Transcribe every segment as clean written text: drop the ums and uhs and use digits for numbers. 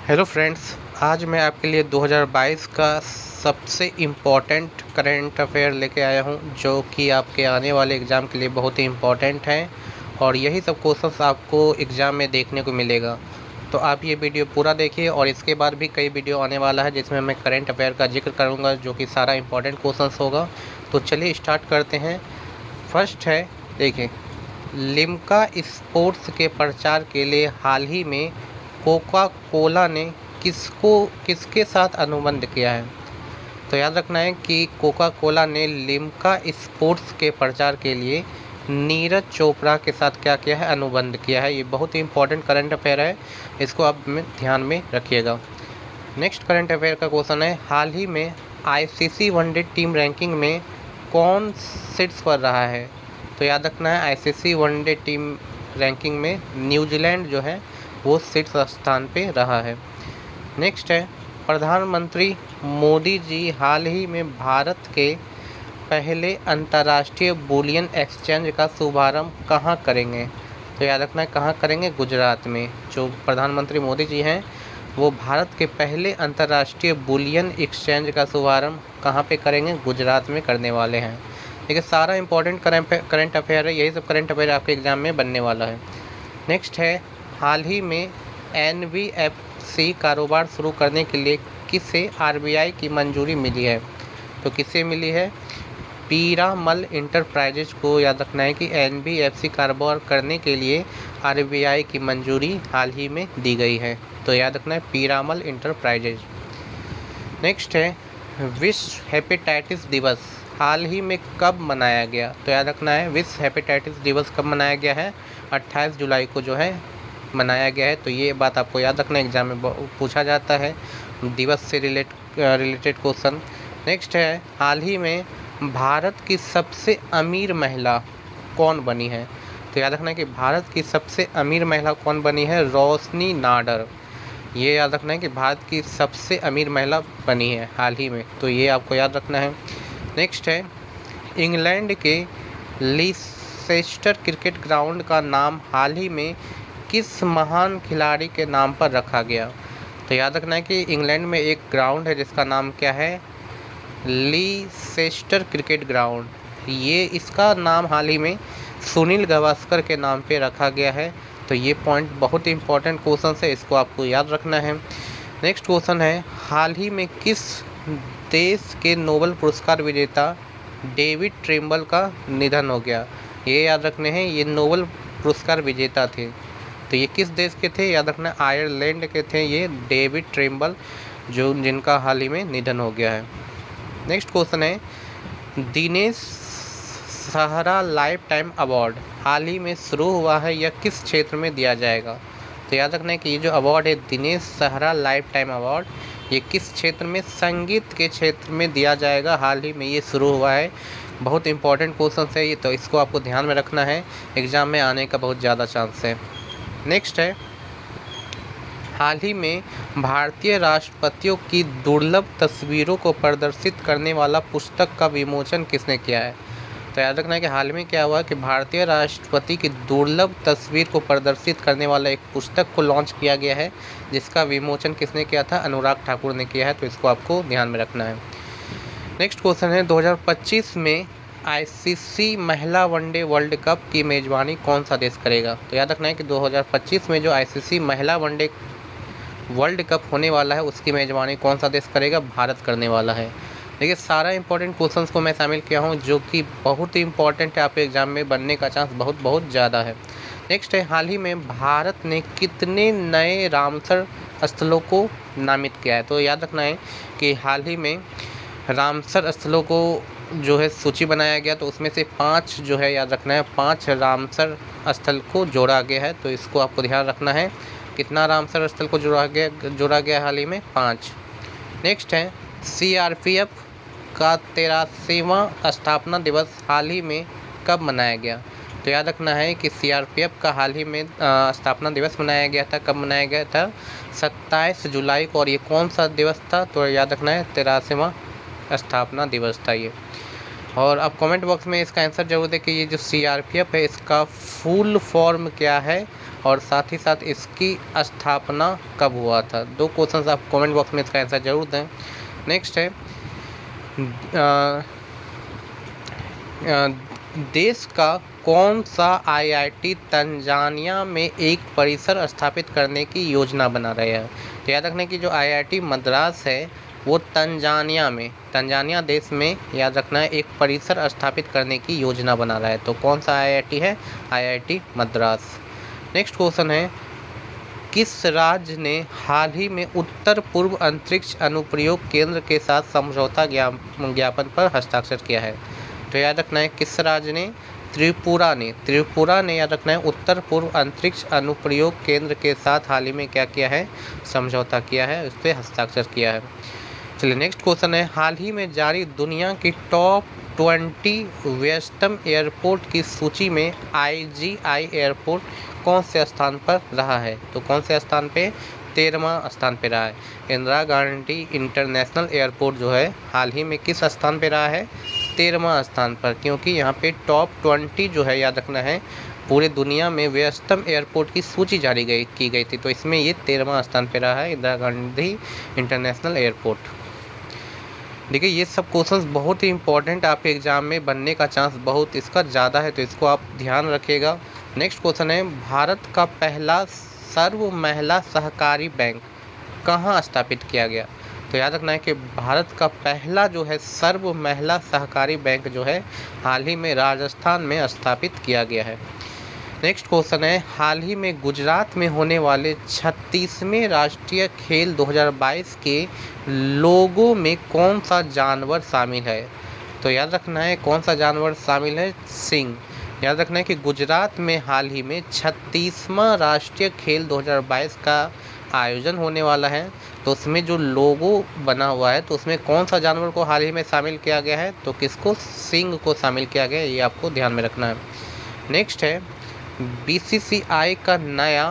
Hello friends, आज मैं आपके लिए 2022 का सबसे इम्पोर्टेंट करंट अफेयर लेके आया हूं, जो कि आपके आने वाले एग्ज़ाम के लिए बहुत ही इम्पोर्टेंट हैं और यही सब क्वेश्चंस आपको एग्ज़ाम में देखने को मिलेगा। तो आप ये वीडियो पूरा देखिए और इसके बाद भी कई वीडियो आने वाला है जिसमें मैं करंट अफेयर का जिक्र करूँगा, जो कि सारा इम्पोर्टेंट क्वेश्चंस होगा। तो चलिए स्टार्ट करते हैं। फर्स्ट है, देखिए, लिम्का स्पोर्ट्स के प्रचार के लिए हाल ही में कोका कोला ने किसके साथ अनुबंध किया है। तो याद रखना है कि कोका कोला ने लिम्का स्पोर्ट्स के प्रचार के लिए नीरज चोपड़ा के साथ क्या किया है, अनुबंध किया है। ये बहुत ही इंपॉर्टेंट करंट अफेयर है, इसको आप ध्यान में रखिएगा। नेक्स्ट करंट अफेयर का क्वेश्चन है, हाल ही में आईसीसी वनडे टीम रैंकिंग में कौन शीर्ष पर रहा है। तो याद रखना है, आईसीसी वनडे टीम रैंकिंग में न्यूजीलैंड जो है वो शीर्ष स्थान पे रहा है। नेक्स्ट है, प्रधानमंत्री मोदी जी हाल ही में भारत के पहले अंतर्राष्ट्रीय बुलियन एक्सचेंज का शुभारंभ कहाँ करेंगे। तो याद रखना है, कहाँ करेंगे, गुजरात में। जो प्रधानमंत्री मोदी जी हैं वो भारत के पहले अंतर्राष्ट्रीय बुलियन एक्सचेंज का शुभारंभ कहाँ पे करेंगे, गुजरात में करने वाले हैं। देखिए, सारा इंपॉर्टेंट करंट अफेयर है, यही सब करंट अफेयर आपके एग्जाम में बनने वाला है। नेक्स्ट है, हाल ही में एनबीएफसी कारोबार शुरू करने के लिए किसे आरबीआई की मंजूरी मिली है। तो किसे मिली है, पीरामल इंटरप्राइजेज को। याद रखना है कि एनबीएफसी कारोबार करने के लिए आरबीआई की मंजूरी हाल ही में दी गई है। तो याद रखना है, पीरामल इंटरप्राइजेज। नेक्स्ट है, विश्व हेपेटाइटिस दिवस हाल ही में कब मनाया गया। तो याद रखना है, विश्व हेपेटाइटिस दिवस कब मनाया गया है, 28 जुलाई को जो है मनाया गया है। तो ये बात आपको याद रखना, एग्जाम में पूछा जाता है दिवस से रिलेटेड क्वेश्चन। नेक्स्ट है, हाल ही में भारत की सबसे अमीर महिला कौन बनी है। तो याद रखना है कि भारत की सबसे अमीर महिला कौन बनी है, रोशनी नाडर। ये याद रखना है कि भारत की सबसे अमीर महिला बनी है हाल ही में, तो ये आपको याद रखना है। नेक्स्ट है, इंग्लैंड के लीसेस्टर क्रिकेट ग्राउंड का नाम हाल ही में किस महान खिलाड़ी के नाम पर रखा गया। तो याद रखना है कि इंग्लैंड में एक ग्राउंड है जिसका नाम क्या है, लीसेस्टर क्रिकेट ग्राउंड। ये इसका नाम हाल ही में सुनील गावस्कर के नाम पे रखा गया है। तो ये पॉइंट बहुत ही इंपॉर्टेंट क्वेश्चन है, इसको आपको याद रखना है। नेक्स्ट क्वेश्चन है, हाल ही में किस देश के नोबेल पुरस्कार विजेता डेविड ट्रेम्बल का निधन हो गया। ये याद रखने हैं, ये नोबेल पुरस्कार विजेता थे। तो ये किस देश के थे, याद रखना, आयरलैंड के थे ये डेविड ट्रेम्बल, जो जिनका हाल ही में निधन हो गया है। नेक्स्ट क्वेश्चन है, दिनेश सहरा लाइफ टाइम अवार्ड हाल ही में शुरू हुआ है, यह किस क्षेत्र में दिया जाएगा। तो याद रखना है कि ये जो अवार्ड है दिनेश सहरा लाइफ टाइम अवार्ड, ये किस क्षेत्र में, संगीत के क्षेत्र में दिया जाएगा। हाल ही में ये शुरू हुआ है। बहुत इंपॉर्टेंट क्वेश्चन है ये, तो इसको आपको ध्यान में रखना है, एग्जाम में आने का बहुत ज़्यादा चांस है। नेक्स्ट है, हाल ही में भारतीय राष्ट्रपतियों की दुर्लभ तस्वीरों को प्रदर्शित करने वाला पुस्तक का विमोचन किसने किया है। तो याद रखना है कि हाल में क्या हुआ कि भारतीय राष्ट्रपति की दुर्लभ तस्वीर को प्रदर्शित करने वाला एक पुस्तक को लॉन्च किया गया है, जिसका विमोचन किसने किया था, अनुराग ठाकुर ने किया है। तो इसको आपको ध्यान में रखना है। नेक्स्ट क्वेश्चन है, 2025 में आईसीसी महिला वनडे वर्ल्ड कप की मेज़बानी कौन सा देश करेगा। तो याद रखना है कि 2025 में जो आईसीसी महिला वनडे वर्ल्ड कप होने वाला है उसकी मेज़बानी कौन सा देश करेगा, भारत करने वाला है। देखिए, सारा इंपॉर्टेंट क्वेश्चंस को मैं शामिल किया हूँ, जो कि बहुत ही इंपॉर्टेंट है, आपके एग्जाम में बनने का चांस बहुत बहुत ज़्यादा है। नेक्स्ट है, हाल ही में भारत ने कितने नए रामसर स्थलों को नामित किया है। तो याद रखना है कि हाल ही में रामसर स्थलों को जो है सूची बनाया गया, तो उसमें से 5 जो है, याद रखना है, 5 रामसर स्थल को जोड़ा गया है। तो इसको आपको ध्यान रखना है, कितना रामसर स्थल को जोड़ा गया हाल ही में, 5। नेक्स्ट है, सीआरपीएफ का 83वां स्थापना दिवस हाल ही में कब मनाया गया। तो याद रखना है कि सीआरपीएफ का हाल ही में स्थापना दिवस मनाया गया था। कब मनाया गया था, 27 जुलाई को। और ये कौन सा दिवस था, तो याद रखना है 83वां स्थापना दिवस था ये। और आप कमेंट बॉक्स में इसका आंसर जरूर दें कि ये जो सीआरपीएफ है इसका फुल फॉर्म क्या है और साथ ही साथ इसकी स्थापना कब हुआ था। 2 क्वेश्चन आप कमेंट बॉक्स में इसका आंसर जरूर दें। नेक्स्ट है देश का कौन सा आईआईटी तंजानिया में एक परिसर स्थापित करने की योजना बना रहे हैं। तो याद रखना कि जो आईआईटी मद्रास है वो तंजानिया देश में याद रखना है एक परिसर स्थापित करने की योजना बना रहा है। तो कौन सा आईआईटी है, आईआईटी मद्रास। नेक्स्ट क्वेश्चन है किस राज्य ने हाल ही में उत्तर पूर्व अंतरिक्ष अनुप्रयोग केंद्र के साथ समझौता ज्ञापन पर हस्ताक्षर किया है। तो याद रखना है किस राज्य ने, त्रिपुरा ने याद रखना है उत्तर पूर्व अंतरिक्ष अनुप्रयोग केंद्र के साथ हाल ही में क्या किया है, समझौता किया है, उस पर हस्ताक्षर किया है। चलिए नेक्स्ट क्वेश्चन है हाल ही में जारी दुनिया की टॉप 20 व्यस्तम एयरपोर्ट की सूची में IGI एयरपोर्ट कौन से स्थान पर रहा है। तो कौन से स्थान पे, 13वां स्थान पे रहा है। इंदिरा गांधी इंटरनेशनल एयरपोर्ट जो है हाल ही में किस स्थान पे रहा है, 13वां स्थान पर, क्योंकि यहाँ पे टॉप 20 जो है याद रखना है पूरे दुनिया में व्यस्तम एयरपोर्ट की सूची जारी की गई थी। तो इसमें ये 13वां स्थान पे रहा है इंदिरा गांधी इंटरनेशनल एयरपोर्ट। देखिए ये सब क्वेश्चंस बहुत ही इंपॉर्टेंट, आपके एग्जाम में बनने का चांस बहुत इसका ज़्यादा है, तो इसको आप ध्यान रखिएगा। नेक्स्ट क्वेश्चन है भारत का पहला सर्व महिला सहकारी बैंक कहाँ स्थापित किया गया। तो याद रखना है कि भारत का पहला जो है सर्व महिला सहकारी बैंक जो है हाल ही में राजस्थान में स्थापित किया गया है। नेक्स्ट क्वेश्चन है हाल ही में गुजरात में होने वाले 36वें राष्ट्रीय खेल 2022 के लोगों में कौन सा जानवर शामिल है। तो याद रखना है कौन सा जानवर शामिल है, सिंह। याद रखना है कि गुजरात में हाल ही में 36वां राष्ट्रीय खेल 2022 का आयोजन होने वाला है, तो उसमें जो लोगो बना हुआ है तो उसमें कौन सा जानवर को हाल ही में शामिल किया गया है, तो किसको, सिंह को शामिल किया गया है, ये आपको ध्यान में रखना है। नेक्स्ट है BCCI का नया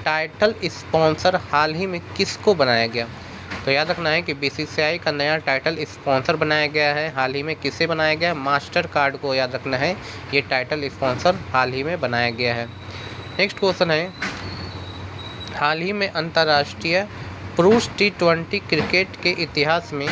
टाइटल स्पॉन्सर हाल ही में किसको बनाया गया। तो याद रखना है कि BCCI का नया टाइटल स्पॉन्सर बनाया गया है, हाल ही में किसे बनाया गया है, मास्टर कार्ड को याद रखना है ये टाइटल स्पॉन्सर हाल ही में बनाया गया है। नेक्स्ट क्वेश्चन है हाल ही में अंतर्राष्ट्रीय पुरुष T20 क्रिकेट के इतिहास में,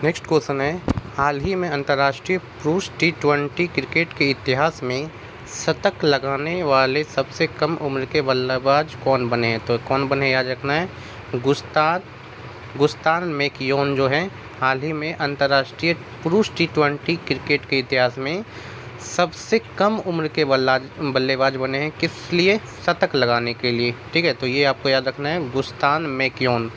नेक्स्ट क्वेश्चन है हाल ही में अंतर्राष्ट्रीय पुरुष T20 क्रिकेट के इतिहास में शतक लगाने वाले सबसे कम उम्र के बल्लेबाज कौन बने हैं। तो कौन बने याद रखना है, गुस्तान मैक्यून जो है हाल ही में अंतर्राष्ट्रीय पुरुष T20 क्रिकेट के इतिहास में सबसे कम उम्र के बल्लेबाज बने हैं, किस लिए, शतक लगाने के लिए। ठीक है, तो ये आपको याद रखना है, गुस्तान मैक्यून।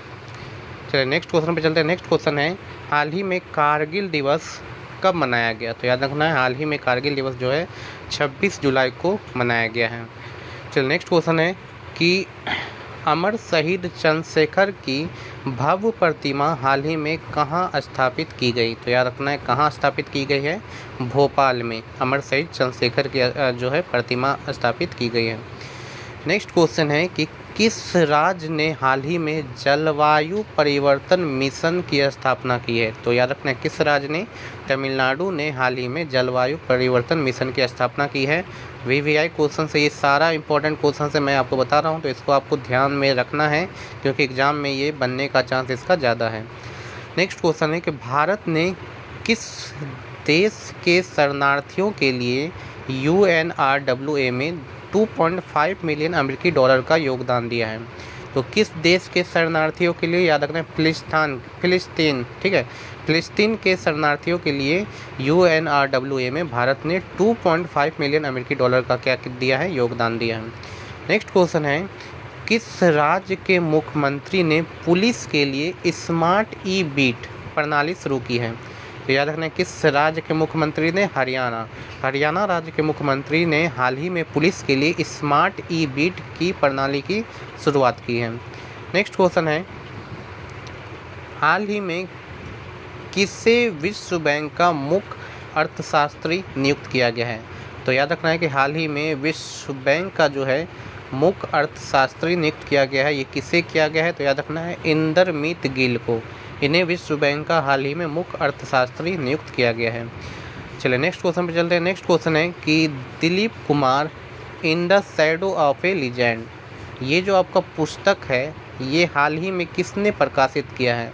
चलिए नेक्स्ट क्वेश्चन पे चलते हैं। नेक्स्ट क्वेश्चन है हाल ही में कारगिल दिवस कब मनाया गया। तो याद रखना है हाल ही में कारगिल दिवस जो है 26 जुलाई को मनाया गया है। चलिए नेक्स्ट क्वेश्चन है कि अमर शहीद चंद्रशेखर की भव्य प्रतिमा हाल ही में कहाँ स्थापित की गई। तो याद रखना है कहाँ स्थापित की गई है, भोपाल में अमर शहीद चंद्रशेखर की जो है प्रतिमा स्थापित की गई है। नेक्स्ट क्वेश्चन है कि किस राज्य ने हाल ही में जलवायु परिवर्तन मिशन की स्थापना की है। तो याद रखना है किस राज्य ने, तमिलनाडु ने हाल ही में जलवायु परिवर्तन मिशन की स्थापना की है। VVI क्वेश्चन से ये सारा इंपॉर्टेंट क्वेश्चन से मैं आपको बता रहा हूँ, तो इसको आपको ध्यान में रखना है क्योंकि एग्ज़ाम में ये बनने का चांस इसका ज़्यादा है। नेक्स्ट क्वेश्चन है कि भारत ने किस देश के शरणार्थियों के लिए UNRWA में 2.5 मिलियन अमेरिकी डॉलर का योगदान दिया है। तो किस देश के शरणार्थियों के लिए, याद रखना है फिलिस्तीन। ठीक है, फिलिस्तीन के शरणार्थियों के लिए UNRWA में भारत ने 2.5 मिलियन अमेरिकी डॉलर का क्या दिया है, योगदान दिया है। नेक्स्ट क्वेश्चन है किस राज्य के मुख्यमंत्री ने पुलिस के लिए स्मार्ट ई-बीट प्रणाली शुरू की है। तो याद रखना है किस राज्य के मुख्यमंत्री ने, हरियाणा राज्य के मुख्यमंत्री ने हाल ही में पुलिस के लिए स्मार्ट ई-बीट की प्रणाली की शुरुआत की है। नेक्स्ट क्वेश्चन है हाल ही में किसे विश्व बैंक का मुख्य अर्थशास्त्री नियुक्त किया गया है। तो याद रखना है कि हाल ही में विश्व बैंक का जो है मुख्य अर्थशास्त्री नियुक्त किया गया है, ये किसे किया गया है। तो याद रखना है इंदरमीत गिल को, इन्हें विश्व बैंक का हाल ही में मुख्य अर्थशास्त्री नियुक्त किया गया है। चलिए नेक्स्ट क्वेश्चन पे चलते हैं। नेक्स्ट क्वेश्चन है कि Dilip Kumar in the shadow of A legend, ये जो आपका पुस्तक है ये हाल ही में किसने प्रकाशित किया है?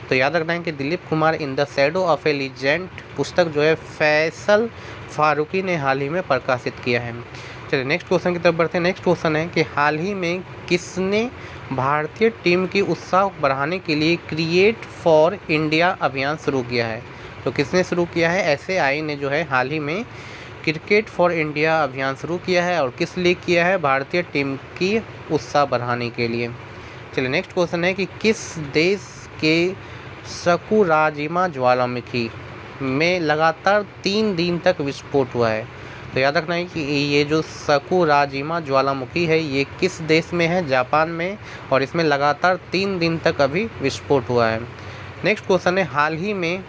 तो याद रखना है कि Dilip Kumar in the shadow of A legend पुस्तक जो है फैसल फारूकी ने हाल ही में प्रकाशित किया है। चलिए नेक्स्ट क्वेश्चन की तरफ बढ़ते हैं। नेक्स्ट क्वेश्चन है कि हाल ही में किसने भारतीय टीम की उत्साह बढ़ाने के लिए क्रिएट फॉर इंडिया अभियान शुरू किया है? तो किसने शुरू किया है? SAI ने जो है हाल ही में क्रिकेट फॉर इंडिया अभियान शुरू किया है। और किस लिए किया है? भारतीय टीम की उत्साह बढ़ाने के लिए। चलिए नेक्स्ट क्वेश्चन है कि किस देश के सकुराजिमा ज्वालामुखी में लगातार 3 दिन तक विस्फोट हुआ है? तो याद रखना है कि ये जो सकुराजिमा ज्वालामुखी है ये किस देश में है? जापान में। और इसमें लगातार 3 दिन तक अभी विस्फोट हुआ है। नेक्स्ट क्वेश्चन है हाल ही में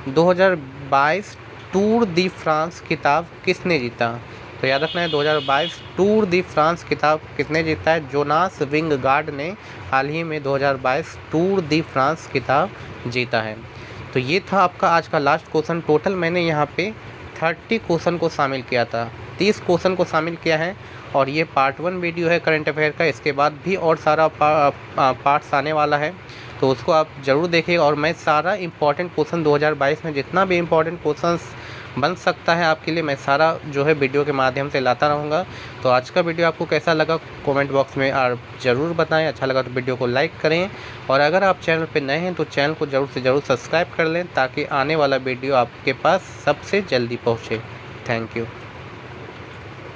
2022 टूर दी फ्रांस खिताब किसने जीता? तो याद रखना है 2022 टूर दी फ्रांस खिताब किसने जीता है? जोनास विंगगार्ड ने हाल ही में 2022 टूर दी फ्रांस खिताब जीता है। तो ये था आपका आज का लास्ट क्वेश्चन। टोटल मैंने यहाँ पे 30 क्वेश्चन को शामिल किया था, 30 क्वेश्चन को शामिल किया है। और ये पार्ट 1 वीडियो है करंट अफेयर का। इसके बाद भी और सारा पार्ट्स आने वाला है, तो उसको आप ज़रूर देखिएगा। और मैं सारा इंपॉर्टेंट क्वेश्चन 2022 में जितना भी इंपॉर्टेंट क्वेश्चंस बन सकता है आपके लिए, मैं सारा जो है वीडियो के माध्यम से लाता रहूँगा। तो आज का वीडियो आपको कैसा लगा कमेंट बॉक्स में आप ज़रूर बताएं। अच्छा लगा तो वीडियो को लाइक करें, और अगर आप चैनल पर नए हैं तो चैनल को ज़रूर से ज़रूर सब्सक्राइब कर लें, ताकि आने वाला वीडियो आपके पास सबसे जल्दी पहुँचे। Thank you.